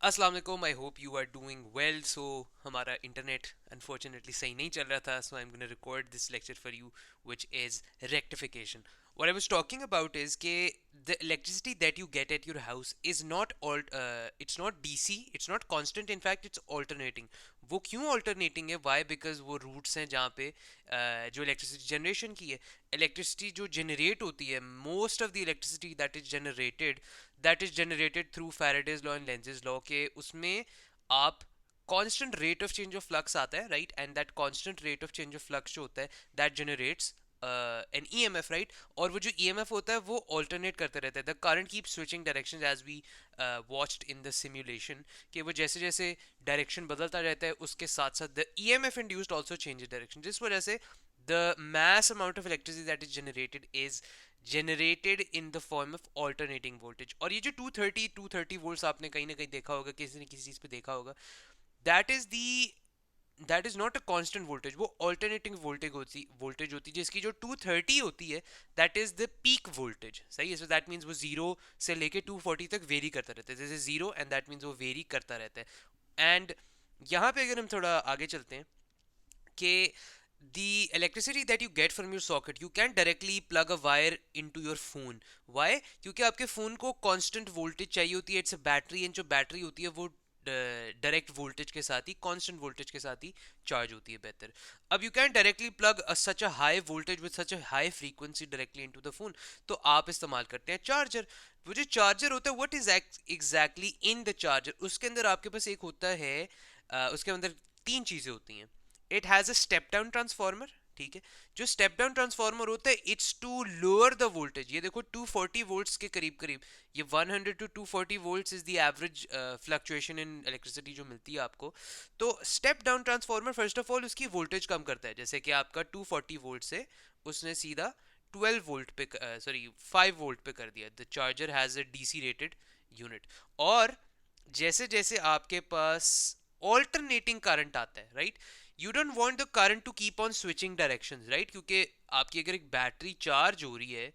अस्सलाम वालेकुम, I hope you are doing well. So हमारा इंटरनेट अनफॉर्चुनेटली सही नहीं चल रहा था, so I am gonna record this lecture for you, which is rectification. What I was talking about is कि the electricity that you get at your house is not it's not DC, it's not constant, in fact it's alternating. वो क्यों alternating है? Why? Because वो routes हैं जहाँ पे जो electricity generation की है, electricity जो generate होती है, most of the electricity that is generated through Faraday's law and Lenz's law, के उसमें आप constant rate of change of flux आता है, right? And that constant rate of change of flux जो होता है, that generates an EMF, right? और वो जो EMF होता है वो alternate करते रहता है. The current keeps switching directions as we watched in the simulation, कि वो जैसे जैसे direction बदलता रहता है उसके साथ साथ the EMF induced also changes direction. जिस वजह से the mass amount of electricity that is generated in the form of alternating voltage. और ये जो 230 volts आपने कहीं ना कहीं देखा होगा, किसी न किसी चीज पे देखा होगा, that is the that is not a constant voltage. वो ऑल्टरनेटिंग वोल्टेज होती है जिसकी जो 230 होती है, that is the peak voltage. सही है. सो दैट मीन्स वो जीरो से लेके 240 तक वेरी करता रहता है. जैसे जीरो, एंड दैट मीन्स वो वेरी करता रहता है. एंड यहाँ पे अगर हम थोड़ा आगे चलते हैं कि the electricity that you get from your socket, you can directly plug a wire into your phone. Why? क्योंकि आपके फ़ोन को constant voltage चाहिए होती है. इट्स अ बैटरी, एंड जो बैटरी होती है वो डायरेक्ट वोल्टेज के साथ ही, कांस्टेंट वोल्टेज के साथ ही चार्ज होती है. बेहतर. अब you can directly plug such a high voltage with such a high frequency directly into the phone. तो आप इस्तेमाल करते हैं चार्जर. वो जो चार्जर होता है, what is exactly in the charger, उसके अंदर आपके पास एक होता है, उसके अंदर तीन चीज़ें होती हैं. It has a step down transformer. ठीक है. जो स्टेप डाउन ट्रांसफार्मर होता है, it's to lower the voltage. ये देखो 240 वोल्ट्स के करीब करीब, ये 100 to 240 volts is the average fluctuation in electricity जो मिलती है आपको. तो step down transformer first of all उसकी वोल्टेज कम करता है. जैसे कि आपका 240 वोल्ट से उसने सीधा 12 वोल्ट पे, सॉरी 5 वोल्ट पे कर दिया. The charger has a DC rated unit. और जैसे जैसे आपके पास ऑल्टरनेटिंग करंट आता है, right, you don't want the current to keep on switching directions, right, क्योंकि आपकी अगर एक बैटरी चार्ज हो रही है,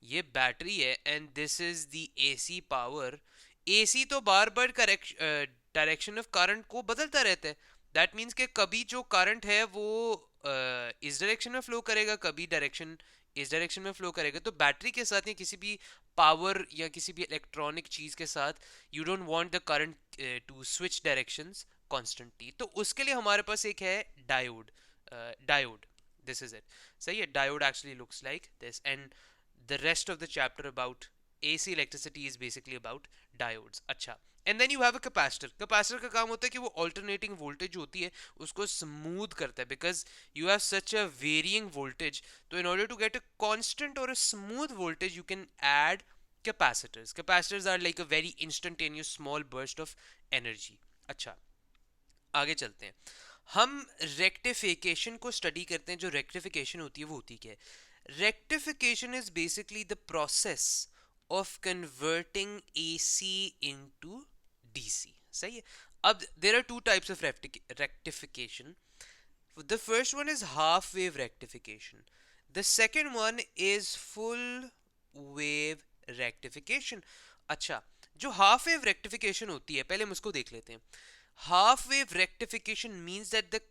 ये बैटरी है, and this is the AC power. AC तो बार बार डायरेक्शन ऑफ करंट को बदलता रहता है. दैट मीन्स कि कभी जो करंट है वो इस डायरेक्शन में फ्लो करेगा, कभी डायरेक्शन इस डायरेक्शन में फ्लो करेगा. तो बैटरी के साथ या किसी भी पावर या किसी भी इलेक्ट्रॉनिक चीज के साथ you don't want the current to switch directions constantly. तो उसके लिए हमारे पास एक है diode. Diode, this is it. सही है. Diode actually looks like this, and the rest of the chapter about AC electricity is basically about diodes. अच्छा. And then you have a capacitor. Capacitor का काम होता है कि वो ऑल्टरनेटिंग वोल्टेज होती है उसको स्मूथ करता है, because you have such a varying voltage. तो in order to get a constant और a smooth voltage you can add capacitors. Capacitors are like a very instantaneous small burst of energy. अच्छा, आगे चलते हैं. हम rectification को study करते हैं. जो रेक्टिफिकेशन होती है वो होती क्या है? Rectification is basically the process of converting AC into DC. सही है. अब there are two types of rectification. The first one is half wave rectification. The second one is full wave rectification. अच्छा, जो हाफ वेव रेक्टिफिकेशन होती है पहले हम उसको देख लेते हैं. Half wave rectification means that the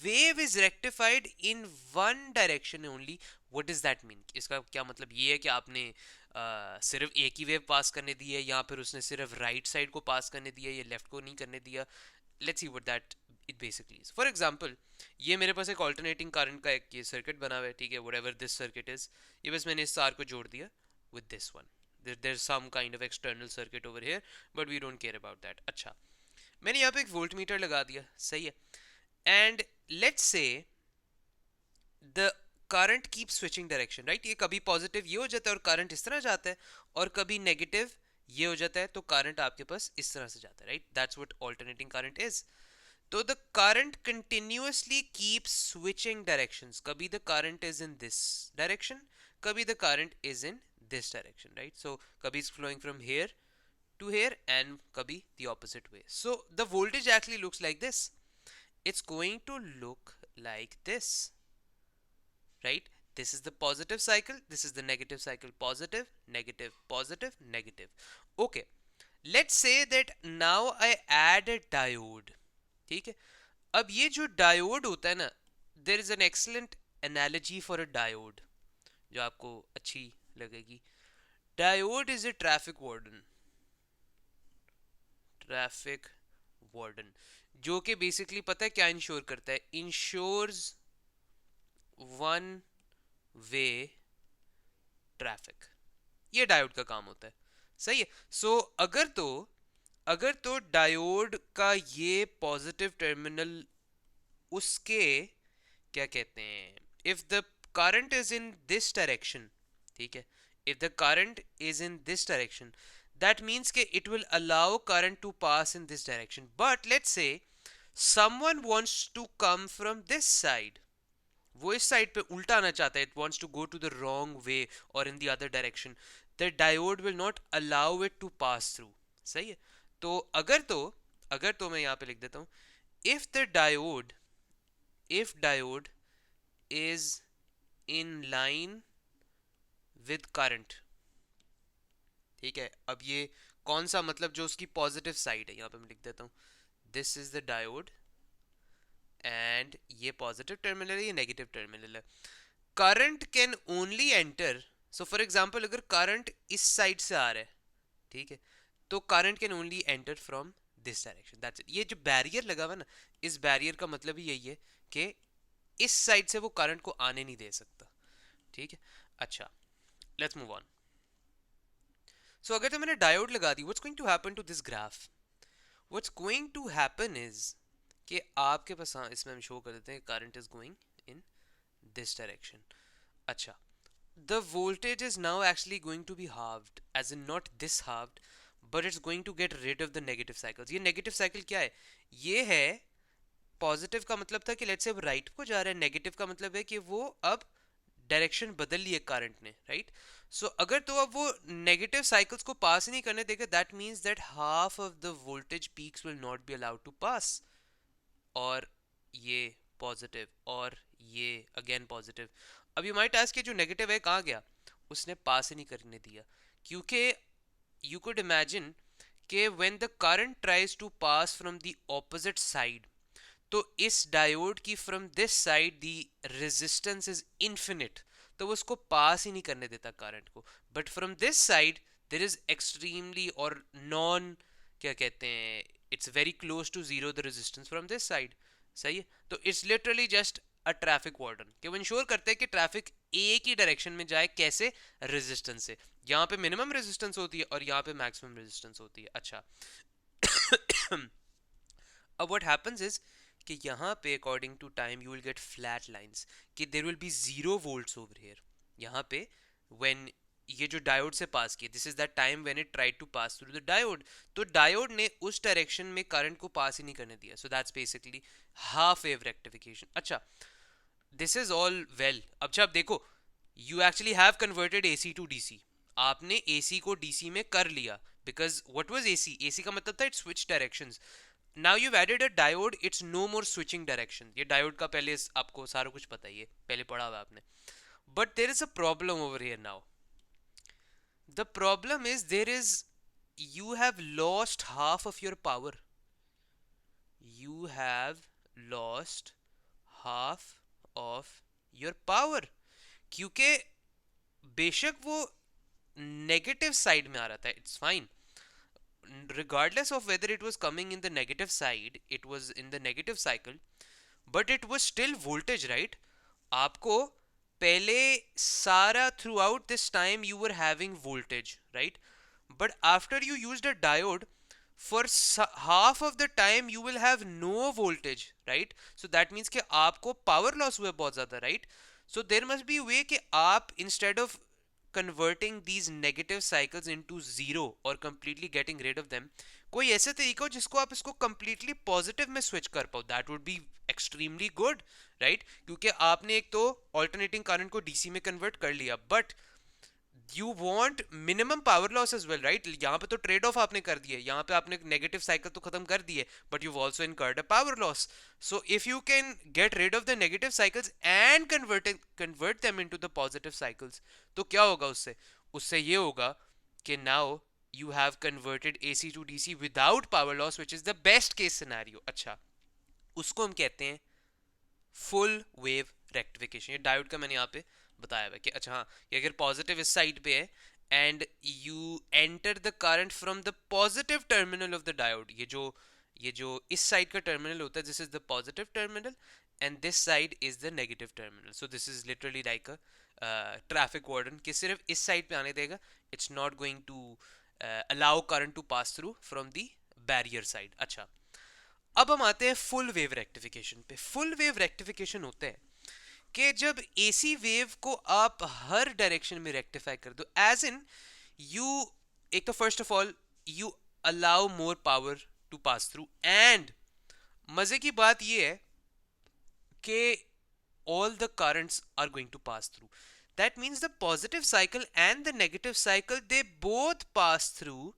wave is rectified in one direction only. what does that mean? इसका क्या मतलब ये है कि आपने सिर्फ एक ही वेव पास करने दी है, या फिर उसने सिर्फ राइट साइड को पास करने दिया, या लेफ्ट को नहीं करने दिया. Let's see what that it basically is. For example, ये मेरे पास एक ऑल्टरनेटिंग करंट का एक ये सर्किट बना हुआ है. ठीक है, व्हाटएवर दिस सर्किट इज, ये बस मैंने इस तार को जोड़ दिया with this one. there's some kind of external circuit over here, but we don't care about that. अच्छा, मैंने यहाँ पे एक वोल्ट मीटर लगा दिया. सही है. And let's say the current keep switching direction, right. ये कभी पॉजिटिव ये हो जाता है और करंट इस तरह जाता है, और कभी नेगेटिव ये हो जाता है तो करंट आपके पास इस तरह से जाता है, right. That's what alternating current is. तो the current continuously keep switching directions. कभी the current is in this direction, कभी the current is in this direction, right. So कभी is flowing from here to here, and kabhi the opposite way. So the voltage actually looks like this. It's going to look like this, right. This is the positive cycle, this is the negative cycle. Positive, negative, positive, negative. Okay. Let's say that now I add a diode, ठीक है। अब ये जो diode होता है ना, there is an excellent analogy for a diode जो आपको अच्छी लगेगी। Diode is a traffic warden, जो कि बेसिकली पता है क्या इंश्योर करता है, इंश्योर्स वन वे ट्रैफिक। ये डायोड का काम होता है, सही है। सो अगर तो डायोड का ये पॉजिटिव टर्मिनल उसके क्या कहते हैं, if the current is in this direction, ठीक है, if the current is in this direction, that means कि it will allow current to pass in this direction, but let's say someone wants to come from this side, वो इस side पे उल्टा आना चाहता है, it wants to go to the wrong way or in the other direction, the diode will not allow it to pass through, सही है। तो अगर तो मैं यहाँ पे लिख देता हूँ, if the diode if diode is in line with current, ठीक है। अब ये कौन सा, मतलब जो उसकी पॉजिटिव साइड है, यहाँ पे मैं लिख देता हूँ, this is the diode and ये पॉजिटिव टर्मिनल है, ये नेगेटिव टर्मिनल है। Current can only enter, so for example अगर करंट इस साइड से आ रहा है, ठीक है, तो current can only enter from this direction, that's it. ये जो बैरियर लगा हुआ ना, इस बैरियर का मतलब ही यही है कि इस साइड से वो करंट को आने नहीं दे सकता, ठीक है। अच्छा, लेट्स मूव ऑन। सो अगर तो मैंने डायोड लगा दी, what's going to happen to this graph, what's going to happen is कि आपके पास, हाँ इसमें हम शो कर देते हैं, current is going in this direction. अच्छा, the voltage is now actually going to be halved, as in not this halved, but it's going to get rid of the negative cycles। ये negative cycle क्या है, ये है positive का मतलब था कि लेट्स से अब राइट को जा रहा है, नेगेटिव का मतलब है कि वो अब डायरेक्शन बदल ली है करंट ने, राइट। सो अगर तो अब वो नेगेटिव साइकिल्स को पास नहीं करने देगा, that means that half of the voltage peaks will not be allowed to pass, और ये पॉजिटिव और ये अगेन पॉजिटिव। अब यू माइट आस्क कि जो नेगेटिव है कहाँ गया, उसने पास ही नहीं करने दिया, क्योंकि यू कुड इमेजिन कि when the current tries to pass from the opposite side, तो इस डायोड की from this side the resistance is infinite, तो वो उसको पास ही नहीं करने देता करंट को। But from this side there is extremely और नॉन, क्या कहते हैं, it's very close to zero the resistance from this side, सही है। तो it's literally just a traffic warden कि वो इंश्योर करते हैं कि ट्रैफिक एक ही डायरेक्शन में जाए, कैसे, रेजिस्टेंस से। यहाँ पे मिनिमम रेजिस्टेंस होती है और यहाँ पे मैक्सिमम रेजिस्टेंस होती है। अच्छा, अब व्हाट हैपेंस इज कि यहाँ पे according to time you will get flat lines, कि there will be zero volts over here, यहाँ पे व्हेन ये जो डायोड से पास किया, this is that time when it tried to pass through the diode, तो डायोड ने उस डायरेक्शन में करंट को पास ही नहीं करने दिया, so that's basically half wave rectification. अच्छा, दिस इज ऑल वेल। अच्छा, अब देखो, you actually have converted AC to DC, आपने एसी को डीसी में कर लिया, because what was AC, AC का मतलब था it switch directions. Now you added a diode, it's no more switching direction. ये डायोड का पहले आपको सारा कुछ पता ही है, पहले पढ़ा हुआ आपने। But there is a problem over here now, the problem is there is, you have lost half of your power, you have lost half of your power, क्योंकि बेशक वो नेगेटिव साइड में आ रहा था, it's fine, regardless of whether it was coming in the negative side, it was in the negative cycle, but it was still voltage, right? आपको पहले सारा throughout this time you were having voltage, right? But after you used a diode, for half of the time you will have no voltage, right? So that means कि आपको power loss हुआ बहुत ज़्यादा, right? So there must be a way कि आप instead of converting these negative cycles into zero or completely getting rid of them, कोई ऐसा तरीका हो जिसको आप इसको completely positive में switch कर पाओ, that would be extremely good, right? क्योंकि आपने एक तो alternating current को DC में convert कर लिया, but you want minimum power loss as well, right? यहाँ पे तो trade off आपने कर दिए, यहाँ पे आपने negative cycle तो खत्म कर दिए, but you've also incurred a power loss. So if you can get rid of the negative cycles and convert them into the positive cycles, तो क्या होगा उससे, उससे ये होगा कि now you have converted AC to DC without power loss, which is the best case scenario. अच्छा, उसको हम कहते हैं फुल वेव रेक्टिफिकेशन. ये डायोड का मैंने यहाँ पे बताया हुआ कि अच्छा हाँ, कि अगर पॉजिटिव इस साइड पे है and you enter the current from the positive terminal of the diode, ये जो इस साइड का टर्मिनल होता है, this is the positive terminal and this side is the negative terminal. So this is literally like a traffic warden कि सिर्फ इस side पे आने देगा. It's not going to allow current to pass through from the barrier side. अच्छा, अब हम आते हैं फुल वेव रेक्टिफिकेशन पे. फुल वेव रेक्टिफिकेशन होता है कि जब एसी वेव को आप हर डायरेक्शन में रेक्टिफाई कर दो, एज इन यू, एक तो first of all you allow more power to pass through, and मजे की बात यह है कि all the currents are going to pass through. That means the positive cycle and the negative cycle, they both pass through,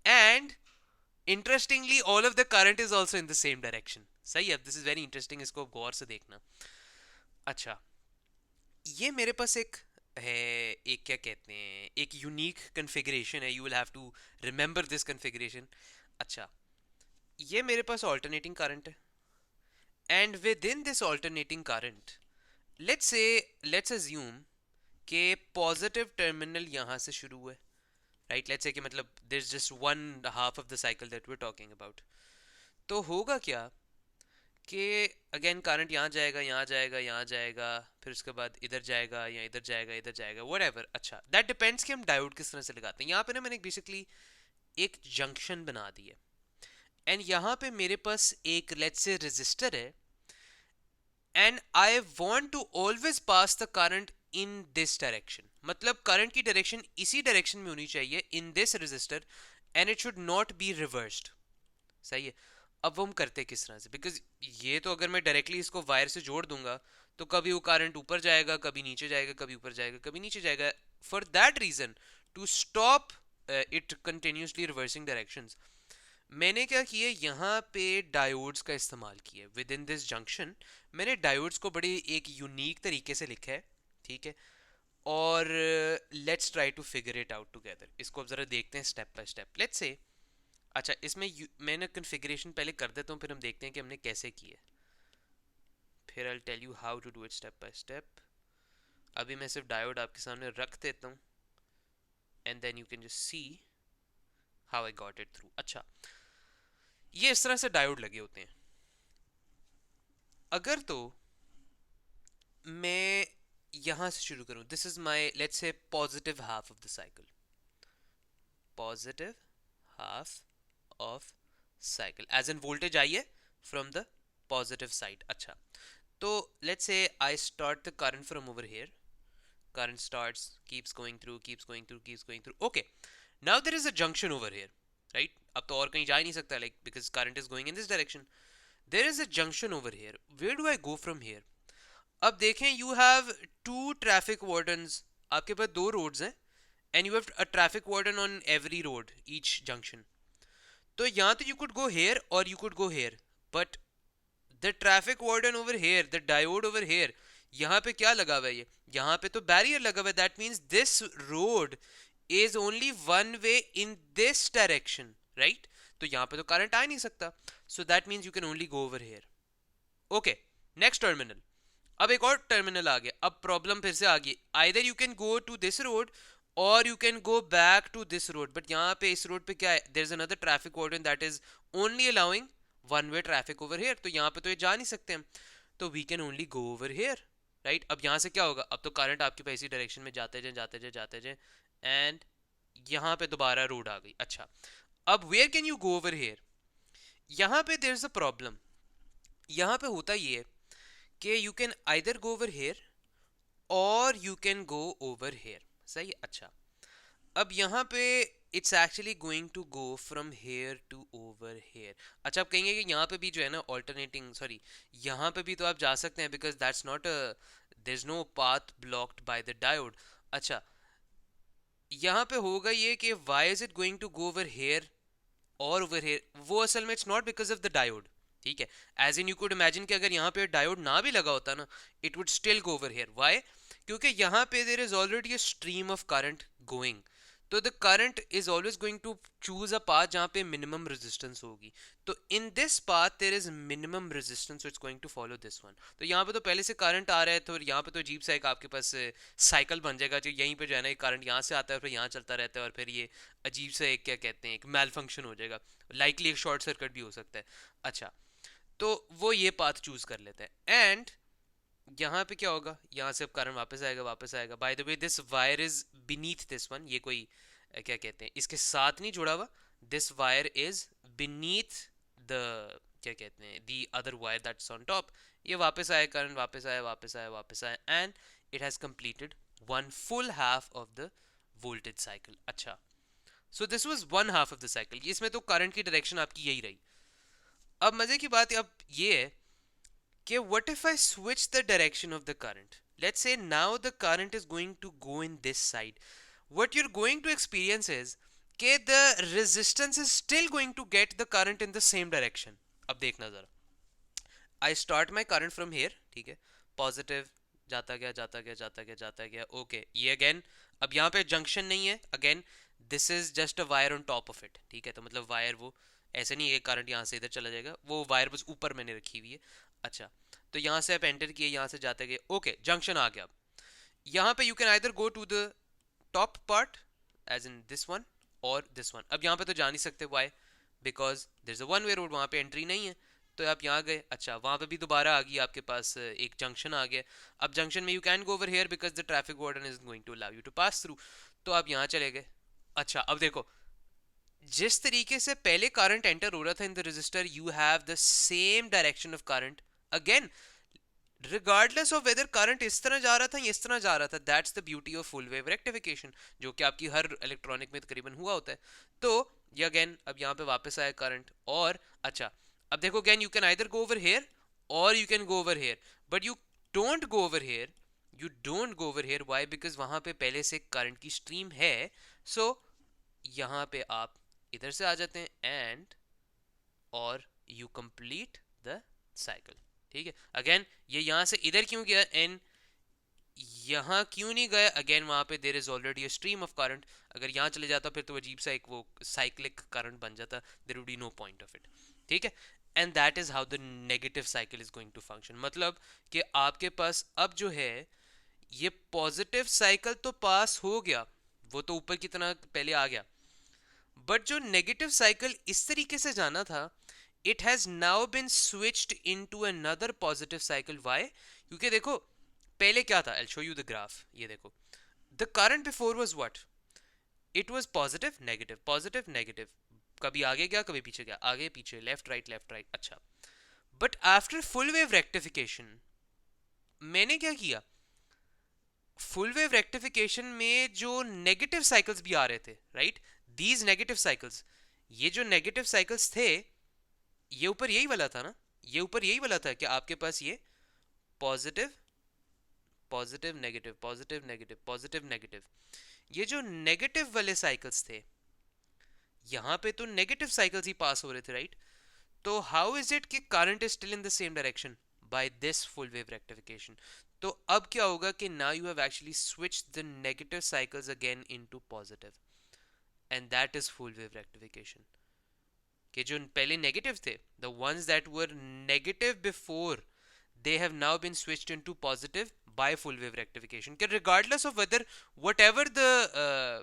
and interestingly all of the current is also in the same direction. सही है. This is very interesting, इसको गौर से देखना. अच्छा, ये मेरे पास एक है, एक क्या कहते हैं, एक यूनिक कन्फिगरेशन है. You will have to remember this configuration. अच्छा, ये मेरे पास ऑल्टरनेटिंग करंट है, and within this alternating current, let's assume कि पॉजिटिव टर्मिनल यहाँ से शुरू हुआ है, राइट. लेट्स से कि मतलब there's just one half of the cycle that we're talking about. तो होगा क्या कि अगेन करंट यहाँ जाएगा, यहाँ जाएगा, यहाँ जाएगा, फिर उसके बाद इधर जाएगा या इधर जाएगा, इधर जाएगा, व्हाटएवर. अच्छा, दैट डिपेंड्स कि हम डायोड किस तरह से लगाते हैं. यहाँ पे ना मैंने बेसिकली एक जंक्शन बना दी है, एंड यहाँ पे मेरे पास एक लेट्स से रेजिस्टर है, and I want to always pass the current in this direction. मतलब करंट की डायरेक्शन इसी डायरेक्शन में होनी चाहिए in this resistor, and it should not be reversed. सही है. अब वो हम करते किस तरह से, बिकॉज ये तो अगर मैं डायरेक्टली इसको वायर से जोड़ दूंगा तो कभी वो करंट ऊपर जाएगा, कभी नीचे जाएगा, कभी ऊपर जाएगा, कभी नीचे जाएगा. For that reason, to stop it continuously reversing directions, मैंने क्या किया, यहाँ पे डायोड्स का इस्तेमाल किया. विद इन दिस जंक्शन मैंने डायोड्स को बड़ी एक यूनिक तरीके से लिखा है, ठीक है. और let's try to figure it out together. इसको अब ज़रा देखते हैं step by step. Let's say अच्छा, इसमें मैंने कन्फिगरेशन पहले कर देता हूँ, फिर हम देखते हैं कि हमने कैसे किया, फिर I tell you how to do it step by step. अभी मैं सिर्फ डायोड आपके सामने रख देता हूँ, and then you can just see how I got it through. अच्छा, ये इस तरह से डायोड लगे होते हैं. अगर तो मैं यहां से शुरू करूं, this is my let's say positive half of the cycle, positive half of cycle, as in voltage I है फ्रॉम द पॉजिटिव साइड. अच्छा, तो let's say I start the current from over here, current starts, keeps going through, keeps going through, keeps going through. Okay, now there is a junction over here, right? अब तो और कहीं जा ही नहीं सकता, like because current is going in this direction. There is a junction over here. Where do I go from here? अब देखें, you have two traffic wardens. आपके पास दो roads हैं, and you have a traffic warden on every road, each junction. तो यहाँ तो you could go here or you could go here, but the traffic warden over here, the diode over here, यहाँ पे क्या लगा हुआ है, ये यहाँ पे तो बैरियर लगा हुआ है. That means this road is only one way in this direction, right. तो यहाँ पे तो करंट आ नहीं सकता, so that means you can only go over here. Okay, next terminal. अब एक और टर्मिनल आ गया. अब प्रॉब्लम फिर से आ गई, either you can go to this road और you can go back to this road. But यहाँ पे इस रोड पे क्या है, there is another traffic warden that is only allowing one way traffic over here. तो यहाँ पे तो ये जा नहीं सकते हम, तो we can only go over here, right. अब यहाँ से क्या होगा, अब तो करंट आपके पास इसी डायरेक्शन में जाते जाए जाते जाए जाते जाए, एंड यहाँ पे दोबारा रोड आ गई. अच्छा, अब where can you go over here. यहाँ पे देयर इज अ प्रॉब्लम. यहाँ पे होता ये है कि you can either go over here और you can go over here. सही है. अच्छा, अब यहाँ पे it's actually going to go from here to over here. अच्छा, आप कहेंगे कि यहाँ पे भी जो है ना ऑल्टरनेटिंग, सॉरी, यहाँ पे भी तो आप जा सकते हैं, because that's not a, there is no path blocked by the diode. अच्छा, यहाँ पे होगा ये कि why is it going to go over here और ओवर हेयर, वो असल में it's not because of the diode, ठीक है. As in you could imagine कि अगर यहाँ पे डायोड ना भी लगा होता ना, it would still go over here. Why? क्योंकि यहाँ पे there is already a stream of current going. तो the current is always going to choose a path जहाँ पे मिनिमम रेजिस्टेंस होगी. तो in this path there is minimum resistance, so it's going to follow this one. तो यहाँ पे तो पहले से करंट आ रहा है, तो यहाँ पे तो अजीब सा एक आपके पास साइकिल बन जाएगा जो यहीं पे जो है ना करंट यहाँ से आता है फिर यहाँ चलता रहता है और फिर ये अजीब सा एक क्या कहते हैं एक मेल फंक्शन हो जाएगा. लाइकली एक शॉर्ट सर्किट भी हो सकता है. अच्छा, तो वो ये पाथ चूज कर लेता है. एंड यहाँ पे क्या होगा, यहाँ से अब करंट वापस आएगा. By the way this wire is beneath this one, ये कोई क्या कहते हैं इसके साथ नहीं जुड़ा हुआ. This wire is beneath the क्या कहते हैं the other wire that's on top. ये वापस आया, करंट वापस आया and it has completed one full half of the voltage cycle. अच्छा, so this was one half of the cycle. इसमें तो करंट की डायरेक्शन आपकी यही रही. अब मजे की बात अब ये है कि what if I switch the direction of the current? Let's say now the current is going to go in this side. What you're going to experience is that the resistance is still going to get the current in the same direction. अब देखना जरा. I start my current from here, ठीक है, positive जाता गया. Okay, ये again अब यहाँ पे जंक्शन नहीं है. Again this is just a wire on top of it, ठीक है. तो मतलब वायर वो ऐसे नहीं है करंट यहाँ से इधर चला जाएगा, वो वायर बस ऊपर मैंने रखी हुई है. अच्छा, तो यहाँ से आप एंटर किए, यहाँ से जाते गए. ओके, जंक्शन आ गया. अब यहाँ पे you can either go to the top part as in this one और दिस वन. अब यहाँ पे तो जा नहीं सकते, why? Because there is a one way road, वहाँ पे एंट्री नहीं है. तो आप यहाँ गए. अच्छा, वहाँ पे भी दोबारा आ गई आपके पास एक जंक्शन आ गया. अब जंक्शन में you can go over here because the traffic warden is going to allow you to pass through. तो आप यहाँ चले गए. अच्छा, अब देखो जिस तरीके से पहले करंट एंटर हो रहा था in the register, you have the same direction of current again regardless of whether current इस तरह जा रहा था या इस तरह जा रहा था. That's the beauty of full wave rectification, जो कि आपकी हर इलेक्ट्रॉनिक में तकरीबन हुआ होता है. तो ये अगेन अब यहाँ पे वापस आया करंट. और अच्छा, अब देखो again you can either go over here और you can go over here, but you don't go over here. You don't go over here, why? Because वहां पे पहले से करंट की स्ट्रीम है. सो यहाँ पे आप इधर से आ जाते हैं एंड और यू कंप्लीट द साइकिल. ठीक है, अगेन ये यहाँ से इधर क्यों गया एंड यहाँ क्यों नहीं गया? अगेन वहाँ पे there is already a stream of current. अगर यहाँ चले जाता फिर तो अजीब सा एक वो साइक्लिक करंट बन जाता. There would be no point of it. ठीक है, and that is how the negative cycle is going to function. मतलब कि आपके पास अब जो है ये पॉजिटिव साइकिल तो पास हो गया, वो तो ऊपर की तरह पहले आ गया, बट जो नेगेटिव साइकिल इस तरीके से जाना था, it has now been switched into another positive cycle. Why? क्योंकि देखो पहले क्या था, I show you the graph. ये देखो, the current before was what? It was positive negative. कभी आगे गया, कभी पीछे गया, आगे पीछे, लेफ्ट राइट. अच्छा, but after full wave rectification मैंने क्या किया, फुल वेव रेक्टिफिकेशन में जो नेगेटिव साइकिल्स भी आ रहे थे, राइट, दीज नेगेटिव साइकिल्स, ये जो नेगेटिव साइकिल्स थे, ये ऊपर यही वाला था ना, ये ऊपर यही वाला था कि आपके पास ये पॉजिटिव पॉजिटिव नेगेटिव, ये जो नेगेटिव वाले साइकिल्स थे, यहां पे तो नेगेटिव साइकिल्स ही पास हो रहे थे, राइट. तो हाउ इज इट कि current is still in the same direction? By this full wave rectification. तो अब क्या होगा कि now you have actually switched the negative cycles again into positive, and that is full wave rectification. कि जो पहले नेगेटिव थे, the ones that were negative before, they have now been switched into positive by full wave rectification. Regardless of whether whatever the uh,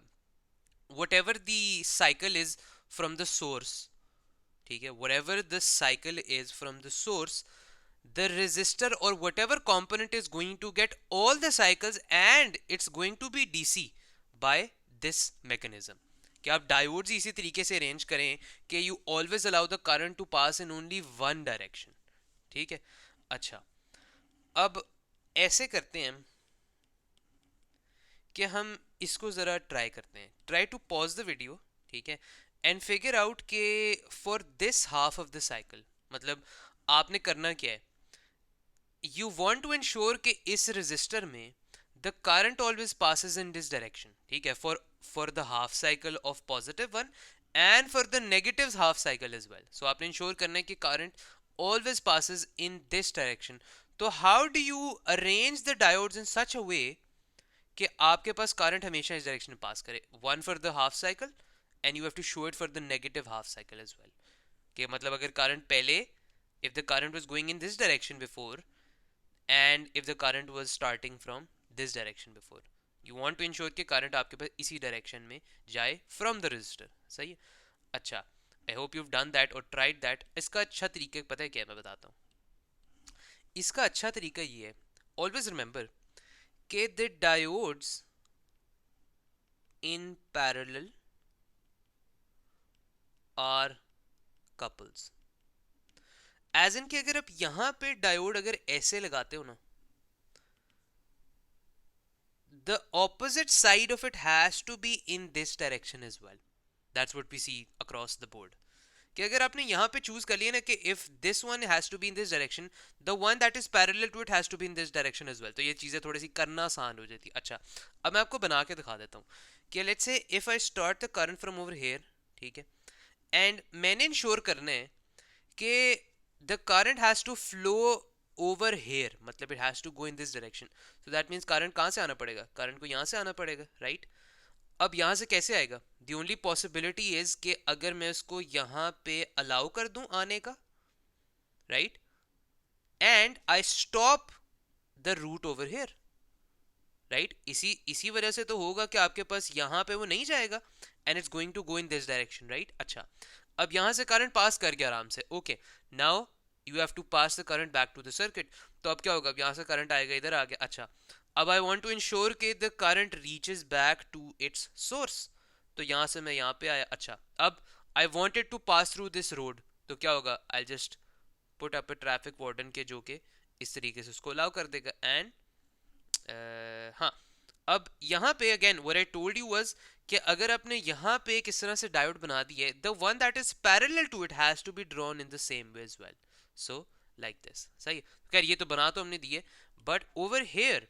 whatever the cycle is from the source, ठीक है, whatever the cycle is from the source, the resistor or whatever component is going to get all the cycles and it's going to be DC by this mechanism. कि आप diodes इसी तरीके से arrange करें कि you always allow the current to pass in only one direction. ठीक है, अच्छा, अब ऐसे करते हैं कि हम इसको ज़रा ट्राई करते हैं. Try to pause the video, ठीक है, एंड फिगर आउट के for this half of the cycle, मतलब आपने करना क्या है, यू वांट टू इंश्योर कि इस रजिस्टर में the current always passes in this direction. ठीक है, for the half cycle of positive one and for the negative half cycle as well. So आपने इंश्योर करना है कि current always passes in this direction. So how do you arrange the diodes in such a way कि आपके पास current हमेशा इस direction में pass करे, one for the half cycle and you have to show it for the negative half cycle as well. कि मतलब अगर current पहले, if the current was going in this direction before and if the current was starting from this direction before, you want to ensure कि current आपके पास इसी direction में जाए from the resistor। सही है? अच्छा, I hope you've done that or tried that। इसका अच्छा तरीका पता है क्या है, मैं बताता हूँ। इसका अच्छा तरीका ये है, always remember कि the diodes in parallel are couples। As in कि अगर आप यहां पे डायोड अगर ऐसे लगाते हो ना, the opposite side of it has to be in this direction as well। That's what we see across the board। कि अगर आपने यहाँ पे चूज कर लिया ना कि if this one has to be in this direction, the one that is parallel to it has to be in this direction as well, तो ये चीज़ें थोड़ी सी करना आसान हो जाती है। अच्छा, अब मैं आपको बना के दिखा देता हूँ कि let's say if I start the current from over here, ठीक है, and मैंने इंश्योर करना है कि the current has to flow over here, मतलब it has to go in this direction, so that means current कहाँ से आना पड़ेगा, current को यहाँ से आना पड़ेगा, right? अब यहाँ से कैसे आएगा? The only possibility is कि अगर मैं इसको यहाँ पे allow कर दूं आने का, right? And I stop the route over here, right? इसी वजह से तो होगा कि आपके पास यहाँ पे वो नहीं जाएगा and it's going to go in this direction, right? अच्छा, अब यहाँ से करंट पास कर गया आराम से, okay, now you have to pass the current back to the circuit. तो अब क्या होगा, अब यहाँ से करंट आएगा इधर आ गया। अच्छा, अब आई वांट टू इंश्योर कि the current reaches back to its source, तो यहाँ से मैं यहाँ पे आया। अच्छा, अब I wanted to pass through this road, तो क्या होगा, I just put up a traffic warden के जो कि इस तरीके से उसको अलाउ कर देगा। एंड हाँ, अब यहाँ पे again what I told you was कि अगर आपने यहाँ पे किस तरह से डायोड बना दी है, the one that is parallel to it has to be drawn in the same way as well, so like this. सही है? खैर ये तो बना तो हमने दिए, बट ओवर हेयर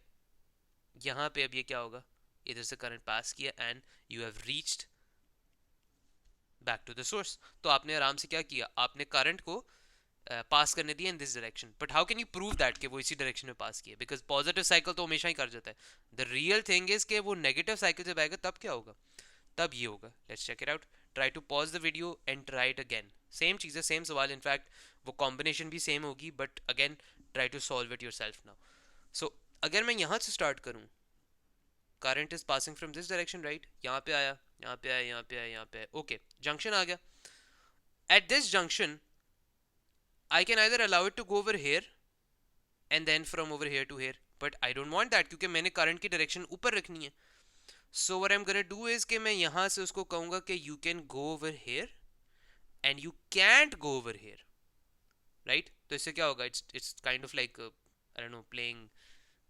यहाँ पे अब ये क्या होगा, इधर से करंट पास किया and you have reached back to the source. तो आपने आराम से क्या किया, आपने करंट को पास करने दिया इन this direction. But how can you prove that कि वो इसी डायरेक्शन में पास किया, बिकॉज पॉजिटिव साइकिल तो हमेशा ही कर जाता है। द रियल थिंग इज कि वो नेगेटिव साइकिल जब आएगा तब क्या होगा, तब ये होगा। Let's check it out, try to pause the video and try it again. Same चीज़ है, सेम सवाल, इनफैक्ट वो कॉम्बिनेशन भी सेम होगी, but again try to solve it yourself now. So अगर मैं यहाँ से स्टार्ट करूँ, current is passing from this direction, right? यहाँ पे आया, यहाँ पे आया, यहाँ पे आया, यहाँ पे आया, ओके, जंक्शन आ गया। At this junction I can either allow it to go over here and then from over here to here, but I don't want that क्योंकि मैंने करंट की डायरेक्शन ऊपर रखनी है। So what I'm gonna do is कि मैं यहाँ से उसको कहूँगा कि you can go over here and you can't go over here, right? तो इससे क्या होगा, it's kind of like I don't know, playing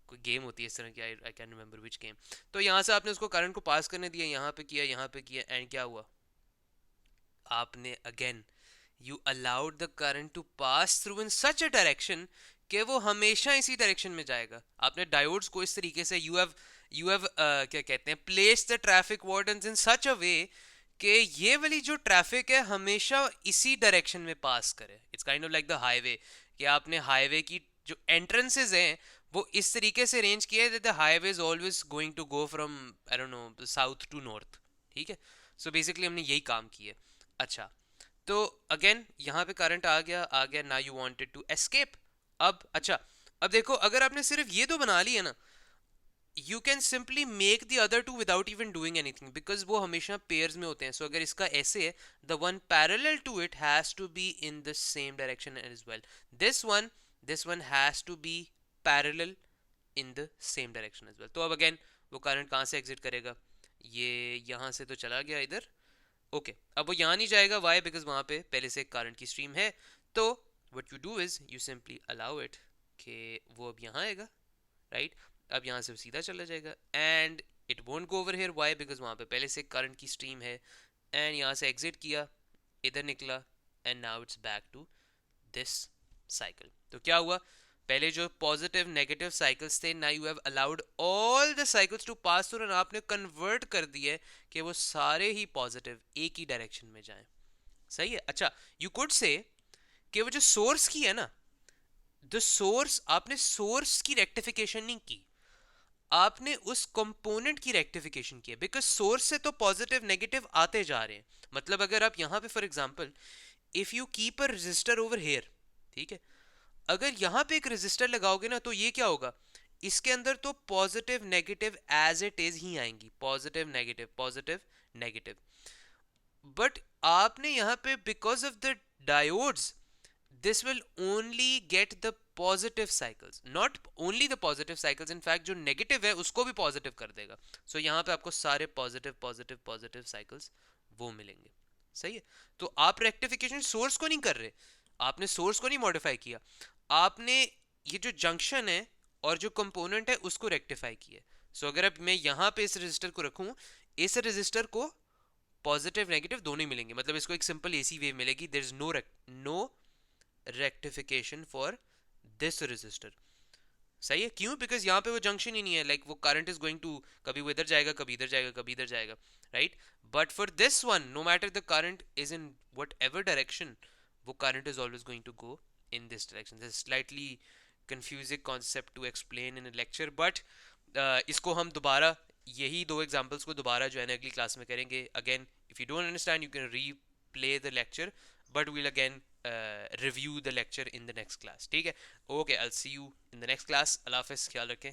कोई गेम होती है इस तरह की, I can't remember which game। तो यहाँ से आपने उसको करंट को पास करने दिया, यहाँ पे किया, यहाँ पे किया, एंड क्या हुआ, आपने again you allowed the current to pass through in such a direction कि वो हमेशा इसी डायरेक्शन में जाएगा। आपने डायोड्स को इस तरीके से you have क्या कहते हैं, placed the traffic wardens in such a way कि ये वाली जो ट्रैफिक है हमेशा इसी डायरेक्शन में पास करे। It's kind of like the highway, कि आपने हाईवे की जो एंट्रेंसेज हैं वो इस तरीके से अरेंज किया है the highway is always going to go from I don't know south to north. ठीक है, सो बेसिकली हमने यही काम किया। अच्छा, तो अगेन यहाँ पे करंट आ गया, ना यू वांटेड टू एस्केप। अब अच्छा, अब देखो अगर आपने सिर्फ ये तो बना लिया ना, you can simply make the other two without even doing anything, because वो हमेशा पेयर्स में होते हैं। सो अगर इसका ऐसे है, the one parallel to it has to be in the same direction as well, this one has to be parallel in the same direction as well. तो अब अगेन वो करंट कहाँ से एग्जिट करेगा, ये यहाँ से तो चला गया इधर, ओके, अब वो यहाँ नहीं जाएगा, वाई, बिकॉज वहाँ पे पहले से करंट की स्ट्रीम है। तो what you do is you simply allow it कि वो अब यहाँ आएगा, राइट? अब यहाँ से सीधा चला जाएगा and it won't go over here, why, because वहाँ पे पहले से करंट की स्ट्रीम है। एंड यहाँ से एग्जिट किया, इधर निकला, and now it's back to this cycle. तो क्या हुआ, पहले जो पॉजिटिव नेगेटिव साइकिल्स थे, ना you have allowed all the cycles to pass through, and आपने कन्वर्ट कर दिया कि वो सारे ही पॉजिटिव एक ही डायरेक्शन में जाएं। सही है? अच्छा, यू कुड से कि वो जो सोर्स की है ना, द सोर्स, आपने सोर्स की रेक्टिफिकेशन नहीं की, आपने उस कंपोनेंट की रेक्टिफिकेशन की है, बिकॉज सोर्स से तो पॉजिटिव नेगेटिव आते जा रहे हैं। मतलब अगर आप यहाँ पे for example if you keep a resistor over here, ठीक है, अगर यहाँ पे एक रजिस्टर लगाओगे ना तो ये क्या होगा, इसके अंदर तो positive negative as it is ही आएंगी, पॉजिटिव नेगेटिव। बट आपने यहाँ पे because of the diodes, this will only get the positive cycles, not only the positive cycles, in fact जो negative है उसको भी positive कर देगा। so यहाँ पे आपको सारे positive cycles वो मिलेंगे। सही है। तो आप रेक्टिफिकेशन सोर्स को नहीं कर रहे, आपने सोर्स को नहीं मॉडिफाई किया, आपने ये जो जंक्शन है और जो कंपोनेंट है उसको रेक्टिफाई किया। सो अगर अब मैं यहाँ पे इस रजिस्टर को रखूँ, इस रजिस्टर को पॉजिटिव नेगेटिव दोनों ही मिलेंगे, मतलब इसको एक सिंपल एसी वेव मिलेगी। There is no rectification for this resistor. सही है, क्यों? बिकॉज यहाँ पे वो जंक्शन ही नहीं है, लाइक वो करंट इज गोइंग टू कभी वो इधर जाएगा, कभी इधर जाएगा, कभी इधर जाएगा, right. But for this one, no matter the current is in whatever direction, वो current is always going to go in this direction. This slightly confusing concept to explain in a lecture, but इसको हम दोबारा, यही दो examples को दोबारा जो है ना अगली क्लास में करेंगे। Again if you don't understand you can replay the lecture, but we'll again review the lecture in the next class। ठीक है, okay, I'll see you in the next class। अल्लाह हाफिज़, ख्याल रखें।